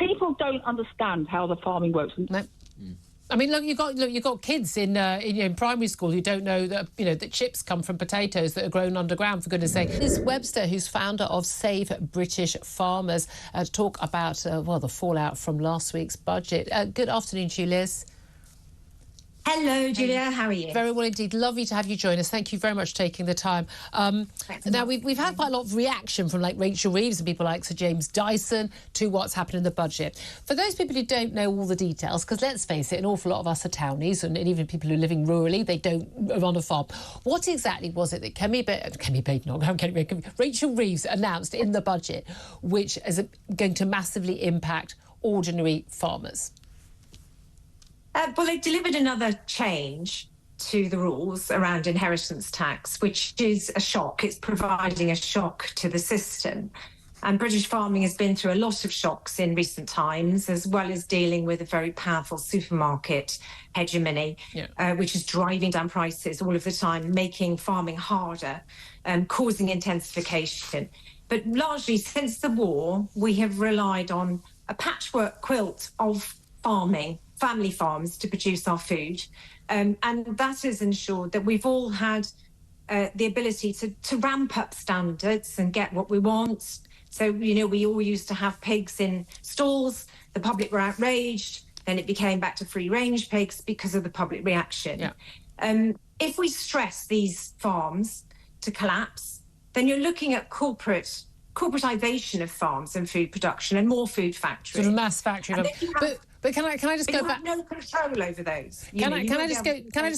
people don't understand how the farming works. No. I mean, you've got kids in primary school who don't know that that chips come from potatoes that are grown underground. For goodness' sake, Liz Webster, who's founder of Save British Farmers, talk about the fallout from last week's budget. Good afternoon to you, Liz. Hello, Julia. How are you? Very well indeed. Lovely to have you join us. Thank you very much for taking the time. Now, we've had quite a lot of reaction from Rachel Reeves and people like Sir James Dyson to what's happened in the budget. For those people who don't know all the details, because let's face it, an awful lot of us are townies, and even people who are living rurally, they don't run a farm. What exactly was it that Rachel Reeves announced in the budget, which is going to massively impact ordinary farmers? Well, they delivered another change to the rules around inheritance tax, which is a shock. It's providing a shock to the system. And British farming has been through a lot of shocks in recent times, as well as dealing with a very powerful supermarket hegemony, which is driving down prices all of the time, making farming harder, causing intensification. But largely since the war, we have relied on a patchwork quilt of farming, family farms, to produce our food. And that has ensured that we've all had the ability to ramp up standards and get what we want. So, we all used to have pigs in stalls. The public were outraged. Then it became back to free-range pigs because of the public reaction. Yeah. If we these farms to collapse, then you're looking at corporatisation of farms and food production and more food factories. Sort of mass factory. But can I just go back? You have no control over those. Can I just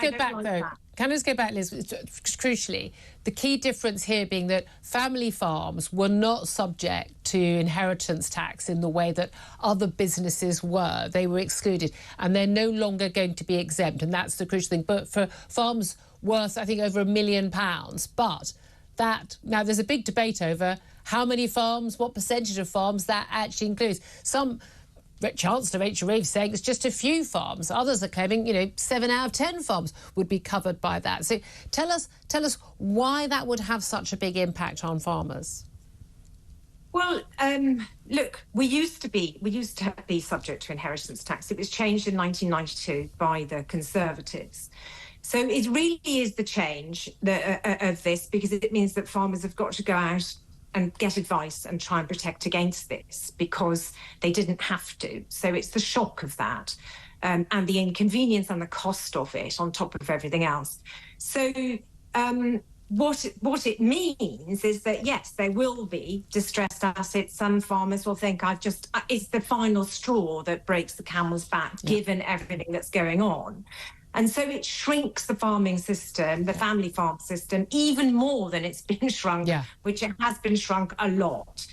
go back though? Can I just go back, Liz? Crucially, the key difference here being that family farms were not subject to inheritance tax in the way that other businesses were. They were excluded, and they're no longer going to be exempt, and that's the crucial thing. But for farms worth, I think, over £1 million, but now there's a big debate over how many farms, what percentage of farms that actually includes. Some Chancellor Rachel Reeves saying it's just a few farms. Others are claiming, 7 out of 10 farms would be covered by that. So tell us why that would have such a big impact on farmers. Well, look, we used to be subject to inheritance tax. It was changed in 1992 by the Conservatives. So it really is the change of this, because it means that farmers have got to go out and get advice and try and protect against this, because they didn't have to. So it's the shock of that and the inconvenience and the cost of it on top of everything else. So what it means is that, yes, there will be distressed assets. Some farmers will think it's the final straw that breaks the camel's back, given everything that's going on. And so it shrinks the farming system, the family farm system, even more than it's been shrunk, which it has been shrunk a lot.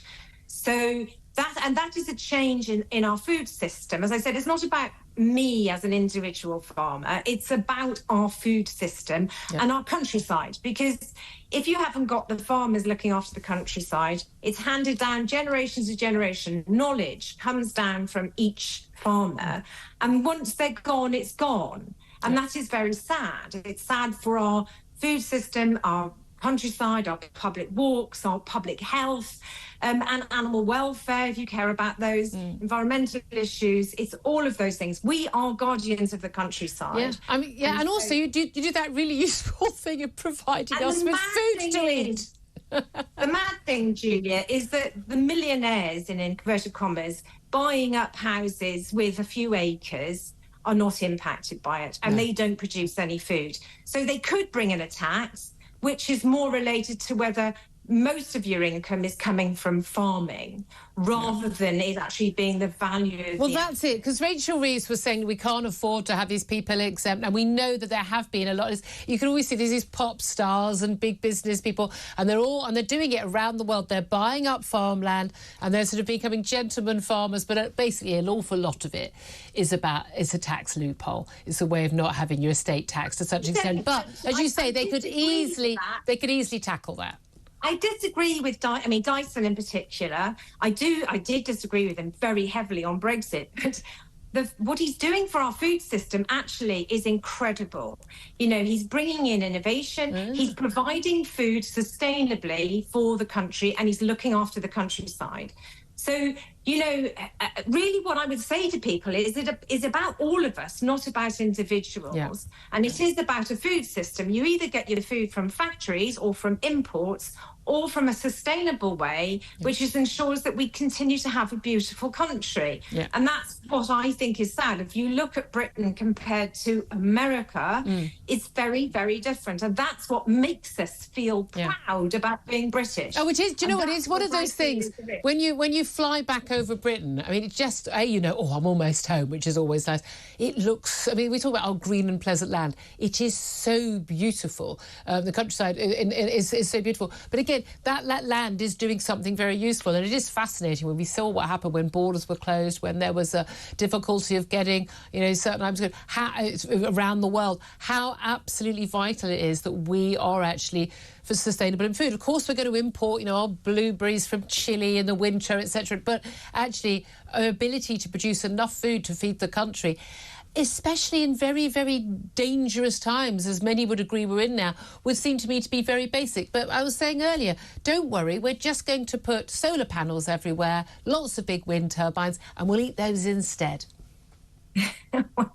So that is a change in our food system. As I said, it's not about me as an individual farmer. It's about our food system and our countryside. Because if you haven't got the farmers looking after the countryside, it's handed down generation to generation. Knowledge comes down from each farmer. And once they're gone, it's gone. And that is very sad. It's sad for our food system, our countryside, our public walks, our public health, and animal welfare, if you care about those, environmental issues. It's all of those things. We are guardians of the countryside. And also you do that really useful thing of providing us with food to eat. The mad thing, Julia, is that the millionaires, in inverted commas, buying up houses with a few acres are not impacted by it, and they don't produce any food. So they could bring in a tax, which is more related to whether most of your income is coming from farming rather than it actually being the value of that's it, because Rachel Reeves was saying we can't afford to have these people exempt, and we know that there have been a lot. You can always see there's these pop stars and big business people, and they're doing it around the world. They're buying up farmland and they're sort of becoming gentleman farmers, but basically an awful lot of it is a tax loophole. It's a way of not having your estate taxed to such an extent. But as you say, they could easily tackle that. I disagree with Dyson in particular. I did disagree with him very heavily on Brexit. But what he's doing for our food system actually is incredible. He's bringing in innovation. He's providing food sustainably for the country, and he's looking after the countryside. So Really what I would say to people is it is about all of us, not about individuals. Yeah. And it is about a food system. You either get your food from factories or from imports or from a sustainable way, which ensures that we continue to have a beautiful country. Yeah. And that's what I think is sad. If you look at Britain compared to America, it's very, very different. And that's what makes us feel proud about being British. Oh, which is, do you know what? It's one of those things, when you fly back over Britain, I mean, it just, I'm almost home, which is always nice. It looks, I mean, we talk about our green and pleasant land. It is so beautiful. The countryside is so beautiful. But again, that land is doing something very useful, and it is fascinating when we saw what happened when borders were closed, when there was a difficulty of getting, certain items around the world, how absolutely vital it is that we are actually for sustainable in food. Of course, we're going to import, our blueberries from Chile in the winter, etc. But actually, our ability to produce enough food to feed the country, especially in very, very dangerous times, as many would agree we're in now, would seem to me to be very basic. But I was saying earlier, don't worry, we're just going to put solar panels everywhere, lots of big wind turbines, and we'll eat those instead.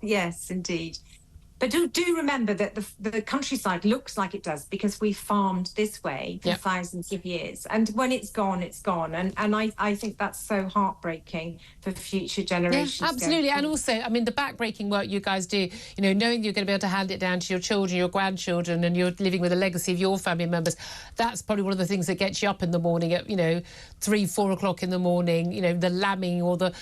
Yes, indeed. But do remember that the countryside looks like it does because we farmed this way for thousands of years. And when it's gone, it's gone. And I think that's so heartbreaking for future generations. Yeah, absolutely. And also, I mean, the backbreaking work you guys do, knowing you're going to be able to hand it down to your children, your grandchildren, and you're living with a legacy of your family members, that's probably one of the things that gets you up in the morning at, 3-4 o'clock in the morning, the lambing or the,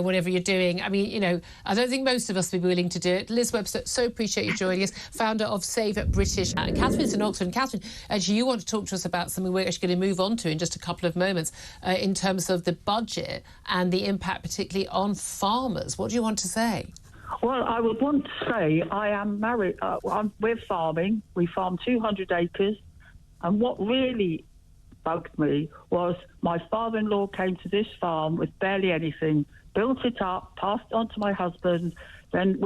whatever you're doing. I mean, I don't think most of us would be willing to do it. Liz Webster, so appreciate you joining us, founder of Save British. Catherine's in Oxford. And Catherine, actually, you want to talk to us about something we're actually going to move on to in just a couple of moments in terms of the budget and the impact particularly on farmers. What do you want to say? Well, I would want to say I am married. We're farming. We farm 200 acres. And what really bugged me was my father-in-law came to this farm with barely anything, built it up, passed it on to my husband. Then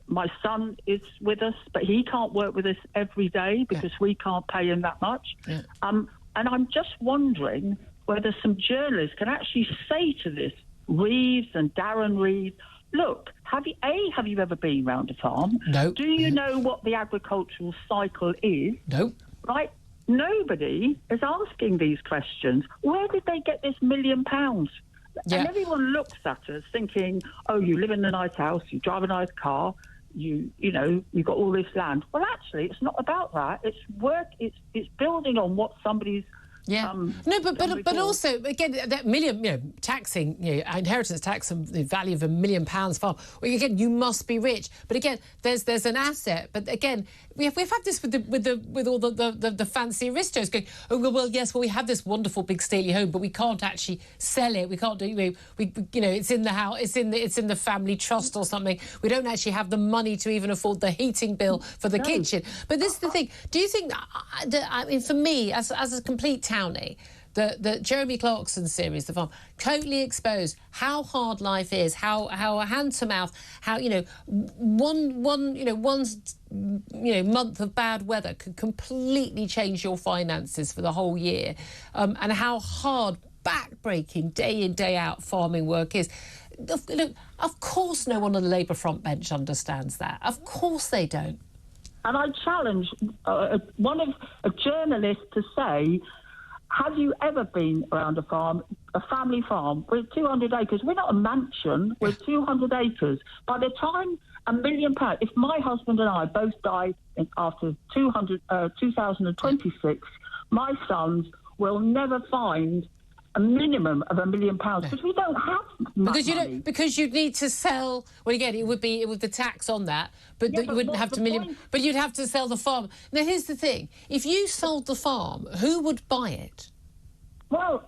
my son is with us, but he can't work with us every day because we can't pay him that much. Yeah. And I'm just wondering whether some journalists can actually say to this, Reeves and Darren Reeves, look, have you ever been round a farm? No. Do you know what the agricultural cycle is? No. Right? Nobody is asking these questions. Where did they get this £1 million? Yeah. And everyone looks at us thinking, oh, you live in a nice house, you drive a nice car, you've got all this land. Well, actually, it's not about that. It's work. It's building on what somebody's. Yeah. No, but also again that million, taxing, inheritance tax and the value of £1 million farm. Well, again, you must be rich. But again, there's an asset. But again, we've had this with all the fancy aristos going. Oh well, yes, we have this wonderful big stately home, but we can't actually sell it. We can't do. It's in the house. It's in the family trust or something. We don't actually have the money to even afford the heating bill for the kitchen. But this is the thing. Do you think that I mean, for me, as a complete townie, the Jeremy Clarkson series, The Farm, totally exposed how hard life is, how hand to mouth, how one month of bad weather could completely change your finances for the whole year, and how hard, back-breaking, day in day out farming work is. Look, of course, no one on the Labour front bench understands that. Of course, they don't. And I challenge a journalist to say, have you ever been around a farm, a family farm? We're 200 acres. We're not a mansion. We're 200 acres. By the time £1 million, if my husband and I both die after 2026, my sons will never find a minimum of £1 million because we don't have much money. Because you'd need to sell. Well, again, it would the tax on that, but you wouldn't have to million. But you'd have to sell the farm. Now, here's the thing: if you sold the farm, who would buy it? Well,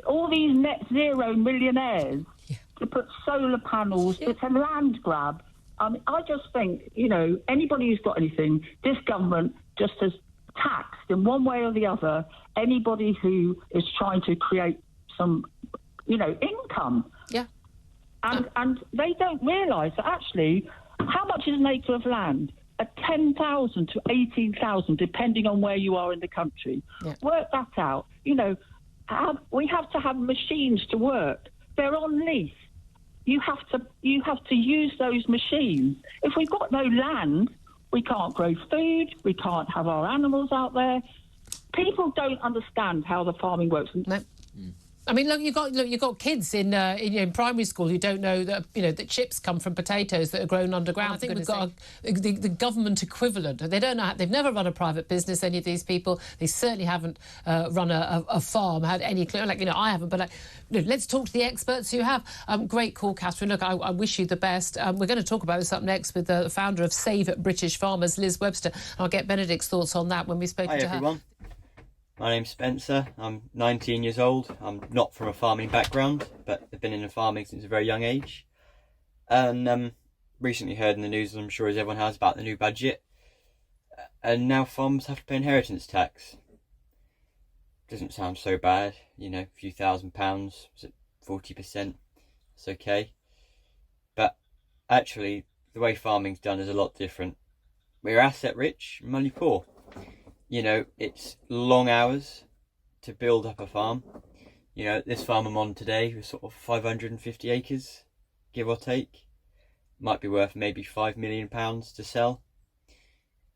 all these net zero millionaires to put solar panels. It's a land grab. I just think anybody who's got anything, this government just has taxed in one way or the other anybody who is trying to create some, income. Yeah. And they don't realise that actually, how much is an acre of land? At 10,000 to 18,000, depending on where you are in the country. Yeah. Work that out. have to have machines to work. They're on lease. You have to use those machines. If we've got no land, we can't grow food. We can't have our animals out there. People don't understand how the farming works. No. I mean, you've got kids in primary school who don't know that that chips come from potatoes that are grown underground. I think we've got the government equivalent. They don't know. They've never run a private business. Any of these people, they certainly haven't run a farm. Had any clue? I haven't. But let's talk to the experts who have. Great call, Catherine. Look, I wish you the best. We're going to talk about this up next with the founder of Save British Farmers, Liz Webster. I'll get Benedict's thoughts on that when we've spoken to her. Hi everyone. My name's Spencer. I'm 19 years old. I'm not from a farming background, but I've been in farming since a very young age. And recently heard in the news, I'm sure as everyone has, about the new budget. And now farmers have to pay inheritance tax. Doesn't sound so bad, a few £1,000s, is it 40%? It's okay. But actually, the way farming's done is a lot different. We're asset rich, money poor. It's long hours to build up a farm. This farm I'm on today was sort of 550 acres, give or take. Might be worth maybe £5 million to sell.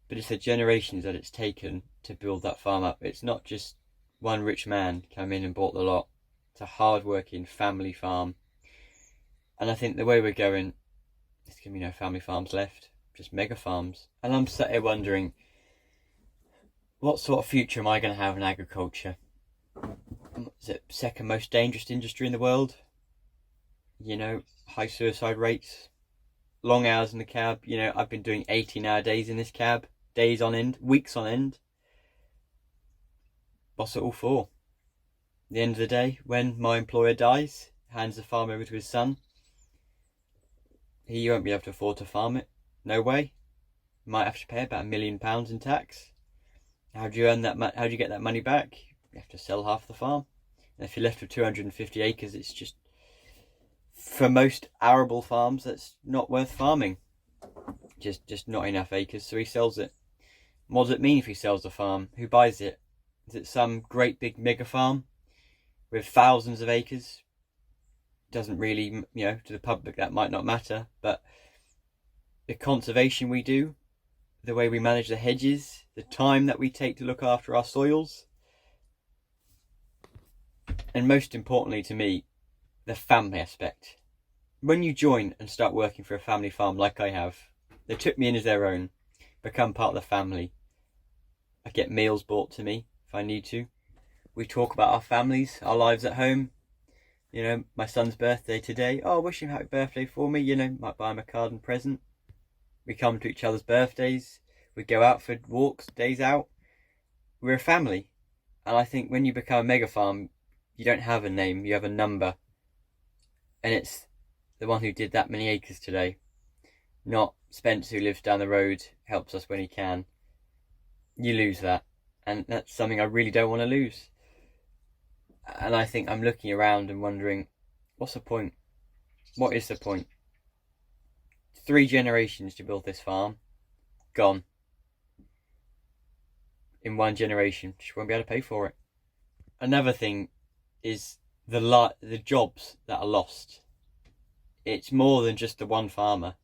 But it's the generations that it's taken to build that farm up. It's not just one rich man came in and bought the lot. It's a hard-working family farm. And I think the way we're going, there's going to be no family farms left, just mega farms. And I'm sat here wondering, what sort of future am I going to have in agriculture? Is it second most dangerous industry in the world? High suicide rates, long hours in the cab. I've been doing 18-hour days in this cab, days on end, weeks on end. What's it all for? At the end of the day, when my employer dies, hands the farm over to his son, he won't be able to afford to farm it. No way. Might have to pay about £1 million in tax. How do you earn that? How do you get that money back? You have to sell half the farm. And if you're left with 250 acres, it's just, for most arable farms, that's not worth farming. Just not enough acres, so he sells it. What does it mean if he sells the farm? Who buys it? Is it some great big mega farm with thousands of acres? Doesn't really, to the public that might not matter, but the conservation we do, the way we manage the hedges, the time that we take to look after our soils, and most importantly to me, the family aspect. When you join and start working for a family farm like I have, they took me in as their own, become part of the family. I get meals brought to me if I need to. We talk about our families, our lives at home. My son's birthday today. Oh, wish him happy birthday for me. Might buy him a card and present. We come to each other's birthdays. We go out for walks, days out. We're a family. And I think when you become a mega farm, you don't have a name, you have a number. And it's the one who did that many acres today. Not Spence, who lives down the road, helps us when he can. You lose that. And that's something I really don't want to lose. And I think I'm looking around and wondering, what's the point? What is the point? 3 generations to build this farm. Gone. In 1 generation. Just won't be able to pay for it. Another thing is the jobs that are lost. It's more than just the one farmer.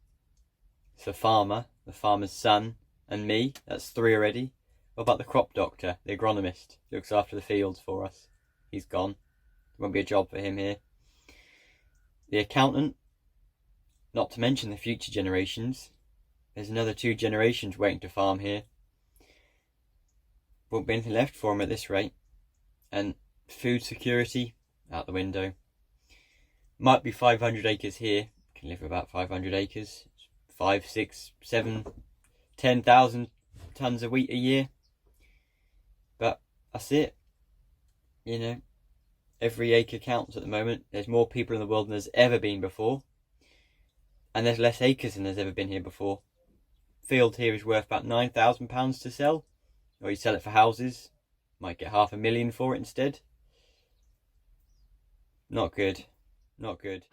It's the farmer, the farmer's son, and me. That's 3 already. What about the crop doctor, the agronomist, who looks after the fields for us? He's gone. There won't be a job for him here. The accountant, not to mention the future generations. There's another 2 generations waiting to farm here. Won't be anything left for them at this rate. And food security, out the window. Might be 500 acres here. Can live with about 500 acres. 5, 6, 7, 10,000 tonnes of wheat a year. But that's it. Every acre counts at the moment. There's more people in the world than there's ever been before. And there's less acres than there's ever been here before. Field here is worth about £9,000 to sell. Or you sell it for houses. Might get £500,000 for it instead. Not good. Not good.